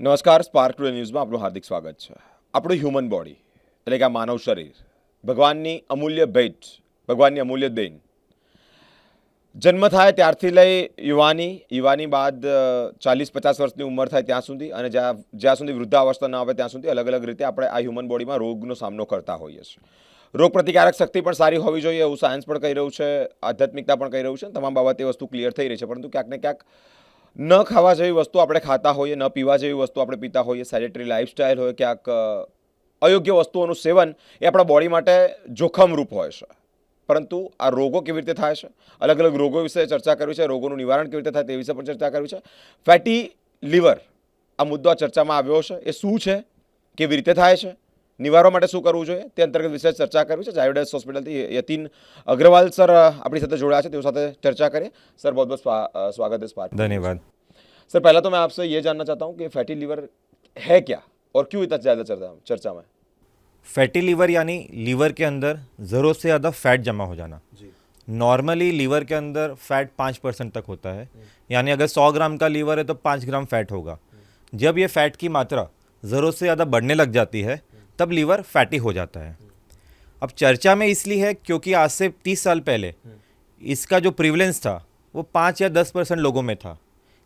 નમસ્કાર spark today ન્યૂઝમાં આપનું હાર્દિક સ્વાગત છે. આપણું હ્યુમન બોડી એટલે કે આ માનવ શરીર ભગવાનની અમૂલ્ય ભેટ, ભગવાનની અમૂલ્ય દેન. જન્મ થાય ત્યારથી લઈ યુવાની બાદ 40-50 વર્ષની ઉંમર થાય ત્યાં સુધી અને જ્યાં સુધી વૃદ્ધાવસ્થા ન આવે ત્યાં સુધી અલગ અલગ રીતે આપણે આ હ્યુમન બોડીમાં રોગનો સામનો કરતા હોઈએ છીએ. રોગ પ્રતિકારક શક્તિ પણ સારી હોવી જોઈએ એવું સાયન્સ પણ કહી રહ્યું છે, આધ્યાત્મિકતા પણ કહી રહ્યું છે. તમામ બાબતે વસ્તુ ક્લિયર થઈ રહી છે, પરંતુ ક્યાંક ને ક્યાંક ન ખાવા જેવી વસ્તુ આપણે ખાતા હોઈએ, ન પીવા જેવી વસ્તુ આપણે પીતા હોઈએ, સેડેટરી લાઇફસ્ટાઇલ હોય, ક્યાંક અયોગ્ય વસ્તુઓનું સેવન એ આપણા બોડી માટે જોખમરૂપ હોય છે. પરંતુ આ રોગો કેવી રીતે થાય છે, અલગ અલગ રોગો વિશે ચર્ચા કરવી છે, રોગોનું નિવારણ કેવી રીતે થાય તે વિશે પણ ચર્ચા કરવી છે. ફેટી લીવર આ મુદ્દો આ ચર્ચામાં આવ્યો છે. એ શું છે, કેવી રીતે થાય છે, નિવારવા માટે શું કરવું જોઈએ તે અંતર્ગત વિશે ચર્ચા કરવી છે. ઝાયડસ હોસ્પિટલથી યતીન અગ્રવાલ સર આપણી સાથે જોડાયા છે, તેઓ સાથે चर्चा करें. सर बहुत बहुत स्वागत है स्पार्क. धन्यवाद सर. पहला तो मैं आपसे ये जानना चाहता हूँ कि फैटी लीवर है क्या और क्यों इतना ज़्यादा चर्चा में. फैटी लीवर यानी लीवर के अंदर ज़रूरत से ज़्यादा फैट जमा हो जाना. नॉर्मली लीवर के अंदर फैट 5% तक होता है, यानी अगर 100 ग्राम का लीवर है तो 5 ग्राम फैट होगा. जब ये फैट की मात्रा ज़रूरत से ज़्यादा बढ़ने लग जाती है तब लीवर फैटी हो जाता है. अब चर्चा में इसलिए है क्योंकि आज से 30 साल पहले इसका जो प्रिवलेंस था वो 5 या 10% लोगों में था,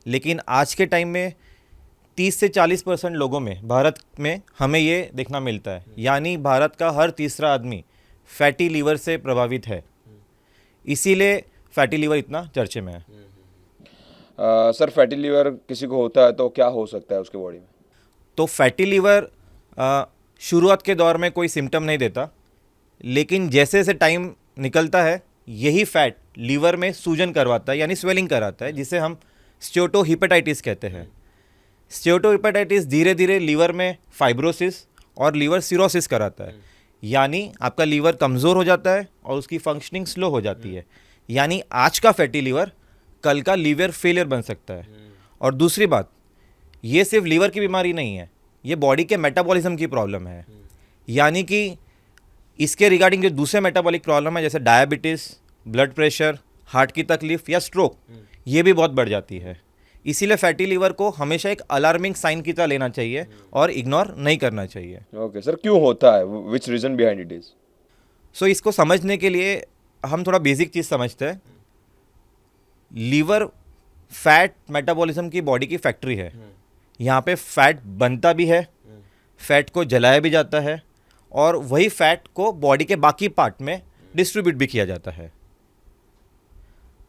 लेकिन आज के टाइम में 30 से 40% लोगों में भारत में हमें ये देखना मिलता है. यानी भारत का हर तीसरा आदमी फैटी लीवर से प्रभावित है, इसीलिए फैटी लीवर इतना चर्चे में है. सर फैटी लीवर किसी को होता है तो क्या हो सकता है उसके बॉडी में. तो फैटी लीवर शुरुआत के दौर में कोई सिम्टम नहीं देता, लेकिन जैसे जैसे टाइम निकलता है यही फैट लीवर में सूजन करवाता है, यानी स्वेलिंग कराता है, जिसे हम स्टेटोहिपेटाइटिस कहते हैं. स्टेटोहिपेटाइटिस धीरे धीरे लीवर में फाइब्रोसिस और लीवर सिरोसिस कराता है, यानी आपका लीवर कमज़ोर हो जाता है और उसकी फंक्शनिंग स्लो हो जाती है. यानी आज का फैटी लीवर कल का लीवर फेलियर बन सकता है. और दूसरी बात, ये सिर्फ लीवर की बीमारी नहीं है, ये बॉडी के मेटाबॉलिज्म की प्रॉब्लम है. यानी कि इसके रिगार्डिंग जो दूसरे मेटाबॉलिक प्रॉब्लम है जैसे डायबिटीज़, ब्लड प्रेशर, हार्ट की तकलीफ या स्ट्रोक, ये भी बहुत बढ़ जाती है. इसीलिए फैटी लीवर को हमेशा एक अलार्मिंग साइन की तरह लेना चाहिए और इग्नोर नहीं करना चाहिए. ओके सर, क्यों होता है, which reason behind it is. So इसको समझने के लिए हम थोड़ा बेसिक चीज़ समझते हैं. लीवर फैट मेटाबॉलिज्म की बॉडी की फैक्ट्री है. यहाँ पे फैट बनता भी है, फैट को जलाया भी जाता है और वही फैट को बॉडी के बाकी पार्ट में डिस्ट्रीब्यूट भी किया जाता है.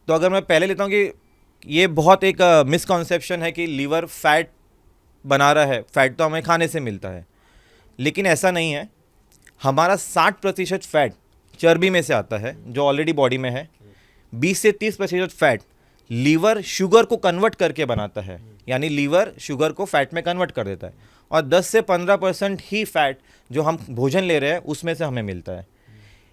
तो अगर मैं पहले लेता हूँ कि ये बहुत एक मिसकॉन्सेप्शन है कि लीवर फैट बना रहा है, फैट तो हमें खाने से मिलता है, लेकिन ऐसा नहीं है. हमारा 60% फैट चर्बी में से आता है जो ऑलरेडी बॉडी में है. 20 से 30% फैट लीवर शुगर को कन्वर्ट करके बनाता है, यानी लीवर शुगर को फैट में कन्वर्ट कर देता है. और 10 से 15% ही फैट जो हम भोजन ले रहे हैं उसमें से हमें मिलता है.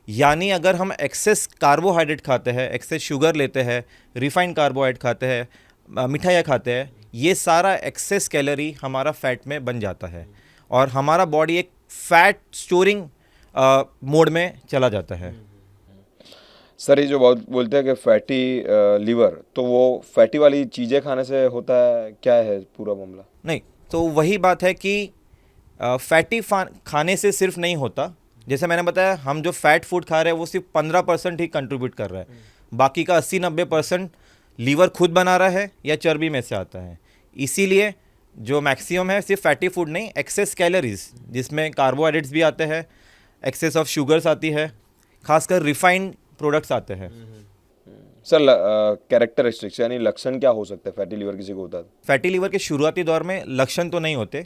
यानी अगर हम एक्सेस कार्बोहाइड्रेट खाते हैं, एक्सेस शुगर लेते हैं, रिफाइंड कार्बोहाइड्रेट खाते हैं, मिठाइयाँ खाते हैं, ये सारा एक्सेस कैलोरी हमारा फैट में बन जाता है और हमारा बॉडी एक फैट स्टोरिंग मोड में चला जाता है. सर ये जो बहुत बोलते हैं कि फैटी लीवर, तो वो फैटी वाली चीज़ें खाने से होता है, क्या है पूरा मामला. नहीं, तो वही बात है कि फैटी खाने से सिर्फ नहीं होता. जैसे मैंने बताया, हम जो फैट फूड खा रहे हैं वो सिर्फ 15% ही कंट्रीब्यूट कर रहा है, बाकी का 80-90% लीवर खुद बना रहा है या चर्बी में से आता है. इसीलिए जो मैक्सिमम है सिर्फ फैटी फूड नहीं, एक्सेस कैलोरीज जिसमें कार्बोहाइड्रेट्स भी आते हैं, एक्सेस ऑफ शुगर्स आती है, खासकर रिफाइंड प्रोडक्ट्स आते हैं. सर कैरेक्टरिस्टिक्स यानी लक्षण क्या हो सकते हैं फैटी लीवर किसी को होता है. फैटी लीवर के शुरुआती दौर में लक्षण तो नहीं होते.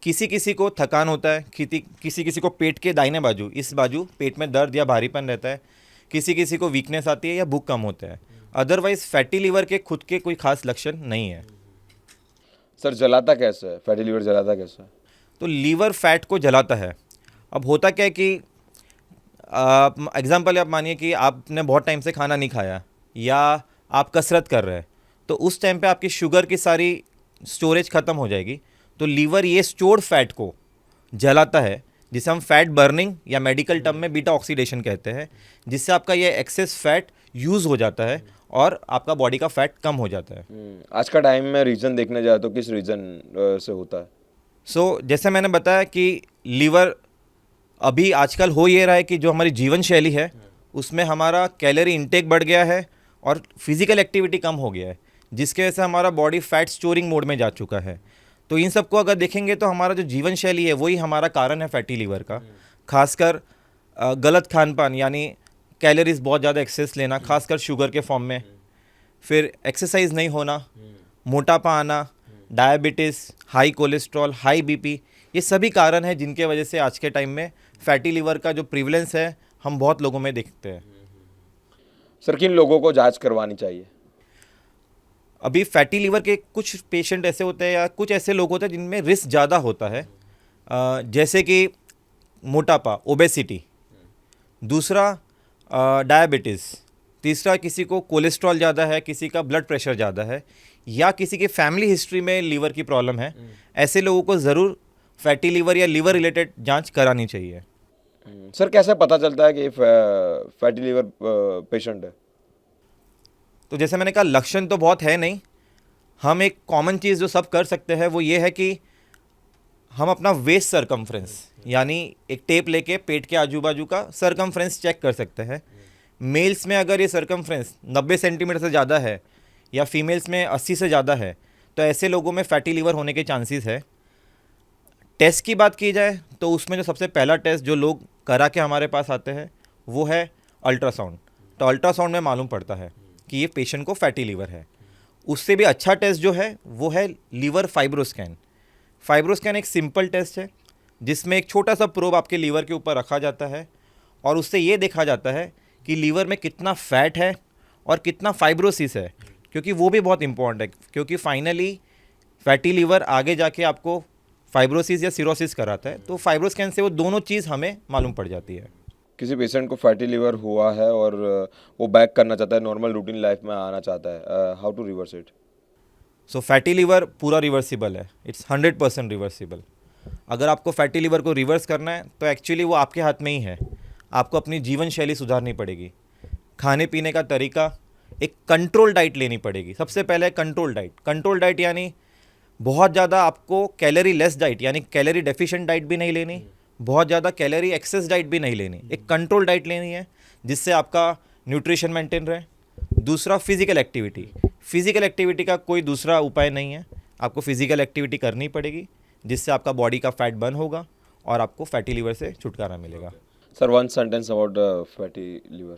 किसी किसी को थकान होता है, किसी किसी को पेट के दाहिने बाजू, इस बाजू पेट में दर्द या भारीपन रहता है, किसी किसी को वीकनेस आती है या भूख कम होता है. अदरवाइज फैटी लीवर के खुद के कोई खास लक्षण नहीं है. सर जलाता कैसे है, फैटी लीवर जलाता कैसे है. तो लीवर फैट को जलाता है. अब होता क्या है कि एग्जाम्पल आप मानिए कि आपने बहुत टाइम से खाना नहीं खाया या आप कसरत कर रहे हैं, तो उस टाइम पे आपकी शुगर की सारी स्टोरेज ख़त्म हो जाएगी. तो लीवर ये स्टोर्ड फैट को जलाता है, जिसे हम फैट बर्निंग या मेडिकल टर्म में बीटा ऑक्सीडेशन कहते हैं, जिससे आपका ये एक्सेस फैट यूज़ हो जाता है और आपका बॉडी का फैट कम हो जाता है. आज का टाइम में रीज़न देखने जाए तो किस रीज़न से होता है. सो जैसे मैंने बताया कि लीवर अभी आजकल हो ये रहा है कि जो हमारी जीवन शैली है उसमें हमारा कैलोरी इंटेक बढ़ गया है और फिजिकल एक्टिविटी कम हो गया है, जिसकी वजह से हमारा बॉडी फैट स्टोरिंग मोड में जा चुका है। तो इन सबको अगर देखेंगे तो हमारा जो जीवन शैली है वही हमारा कारण है फैटी लीवर का। खासकर गलत खान पान यानी कैलोरीज बहुत ज़्यादा एक्सेस लेना, खासकर शुगर के फॉर्म में, फिर एक्सरसाइज नहीं होना, मोटापा आना, diabetes, high cholesterol, high BP, ये सभी कारण हैं जिनके वजह से आज के टाइम में फैटी लीवर का जो प्रिवलेंस है हम बहुत लोगों में देखते हैं। सर किन लोगों को जांच करवानी चाहिए? अभी फैटी लीवर के कुछ पेशेंट ऐसे होते हैं या कुछ ऐसे लोग होते हैं जिनमें रिस्क ज़्यादा होता है, जैसे कि मोटापा, ओबेसिटी, दूसरा डायबिटीज़, तीसरा किसी को कोलेस्ट्रॉल ज़्यादा है, किसी का ब्लड प्रेशर ज़्यादा है, या किसी के फैमिली हिस्ट्री में लीवर की प्रॉब्लम है। ऐसे लोगों को ज़रूर फैटी लीवर या लीवर रिलेटेड जांच करानी चाहिए। सर कैसे पता चलता है कि फैटी लीवर पेशेंट है? तो जैसे मैंने कहा, लक्षण तो बहुत है नहीं। हम एक कॉमन चीज़ जो सब कर सकते हैं वो ये है कि हम अपना वेस्ट सरकमफ्रेंस यानी एक टेप लेके पेट के आजू बाजू का सरकमफ्रेंस चेक कर सकते हैं। मेल्स में अगर ये सरकमफ्रेंस 90 सेंटीमीटर से ज़्यादा है या फीमेल्स में 80 से ज़्यादा है तो ऐसे लोगों में फैटी लीवर होने के चांसेस है। टेस्ट की बात की जाए तो उसमें जो सबसे पहला टेस्ट जो लोग करा के हमारे पास आते हैं वो है अल्ट्रासाउंड। तो अल्ट्रासाउंड में मालूम पड़ता है कि ये पेशेंट को फैटी लीवर है। उससे भी अच्छा टेस्ट जो है वो है लीवर फाइब्रोस्कैन। फाइब्रोस्कैन एक सिंपल टेस्ट है जिसमें एक छोटा सा प्रोब आपके लीवर के ऊपर रखा जाता है और उससे ये देखा जाता है कि लीवर में कितना फैट है और कितना फाइब्रोसिस है, क्योंकि वो भी बहुत इंपॉर्टेंट है, क्योंकि फाइनली फैटी लीवर आगे जाके आपको फाइब्रोसिस या सिरोसिस कराता है। तो फाइब्रोस्कैन से वो दोनों चीज़ हमें मालूम पड़ जाती है। किसी पेशेंट को फैटी लीवर हुआ है और वो बैक करना चाहता है, नॉर्मल रूटीन लाइफ में आना चाहता है, how to reverse it? So fatty liver पूरा रिवर्सिबल है, इट्स 100% रिवर्सिबल। अगर आपको फैटी लीवर को रिवर्स करना है तो एक्चुअली वो आपके हाथ में ही है। आपको अपनी जीवन शैली सुधारनी पड़ेगी, खाने पीने का तरीका, एक कंट्रोल डाइट लेनी पड़ेगी। सबसे पहले कंट्रोल डाइट यानी बहुत ज़्यादा आपको कैलोरी लेस डाइट यानी कैलोरी डेफिशिएंट डाइट भी नहीं लेनी, बहुत ज़्यादा कैलोरी एक्सेस डाइट भी नहीं लेनी। एक कंट्रोल डाइट लेनी है जिससे आपका न्यूट्रिशन मेंटेन रहे। दूसरा फिजिकल एक्टिविटी का कोई दूसरा उपाय नहीं है, आपको फिजिकल एक्टिविटी करनी पड़ेगी जिससे आपका बॉडी का फैट बर्न होगा और आपको फैटी लीवर से छुटकारा मिलेगा। Sir one sentence about fatty liver.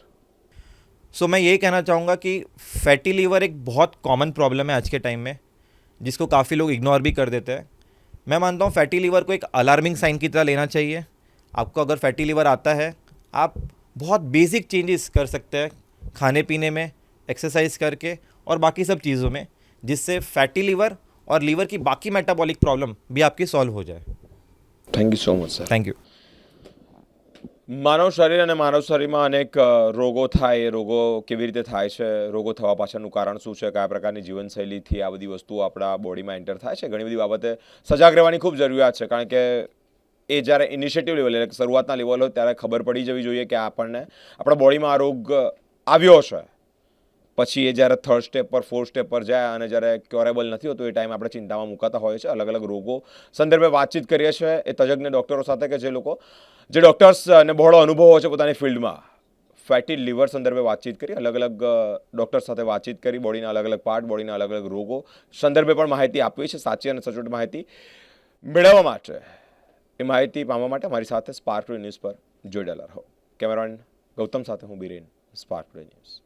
So मैं यही कहना चाहूँगा कि फैटी लीवर एक बहुत कॉमन प्रॉब्लम है आज के टाइम में, जिसको काफ़ी लोग इग्नोर भी कर देते हैं। मैं मानता हूँ फैटी लीवर को एक अलार्मिंग साइन की तरह लेना चाहिए। आपको अगर फैटी लीवर आता है, आप बहुत बेसिक चेंजेस कर सकते हैं खाने पीने में, एक्सरसाइज करके और बाकी सब चीज़ों में, जिससे फैटी लीवर और लीवर की बाकी मेटाबॉलिक प्रॉब्लम भी आपकी सॉल्व हो जाए। Thank you so much sir. Thank you. માનવ શરીર અને માનવ શરીરમાં અનેક રોગો થાય, એ રોગો કેવી રીતે થાય છે, રોગો થવા પાછળનું કારણ શું છે, કયા પ્રકારની જીવનશૈલીથી આ બધી વસ્તુઓ આપણા બોડીમાં એન્ટર થાય છે, ઘણી બધી બાબતે સજાગ રહેવાની ખૂબ જરૂરિયાત છે. કારણ કે એ જ્યારે ઇનિશિયેટિવ લેવલ એટલે શરૂઆતના લેવલ હોય ત્યારે ખબર પડી જવી જોઈએ કે આપણને આપણા બોડીમાં આ રોગ આવ્યો છે. પછી એ જ્યારે થર્ડ સ્ટેપ પર ફોર્થ સ્ટેપ પર જાય અને જ્યારે ક્યોરેબલ નથી હોતું એ ટાઈમ આપણે ચિંતામાં મુકાતા હોઈએ છીએ. અલગ અલગ રોગો સંદર્ભે વાતચીત કરીએ છીએ એ તજજ્ઞ ડૉક્ટરો સાથે કે જે લોકો જે ડૉક્ટર્સને બહોળો અનુભવ હોય છે પોતાની ફિલ્ડમાં. ફેટી લીવર સંદર્ભે વાતચીત કરી, અલગ અલગ ડૉક્ટર સાથે વાતચીત કરી, બોડીના અલગ અલગ પાર્ટ, બોડીના અલગ અલગ રોગો સંદર્ભે પણ માહિતી આપવી છે. સાચી અને સચોટ માહિતી મેળવવા માટે, એ માહિતી પામવા માટે અમારી સાથે સ્પાર્ક ટુડે ન્યૂઝ પર જોડાયેલા રહો. કેમેરામેન ગૌતમ સાથે હું બિરેન, સ્પાર્ક ટુડે ન્યૂઝ.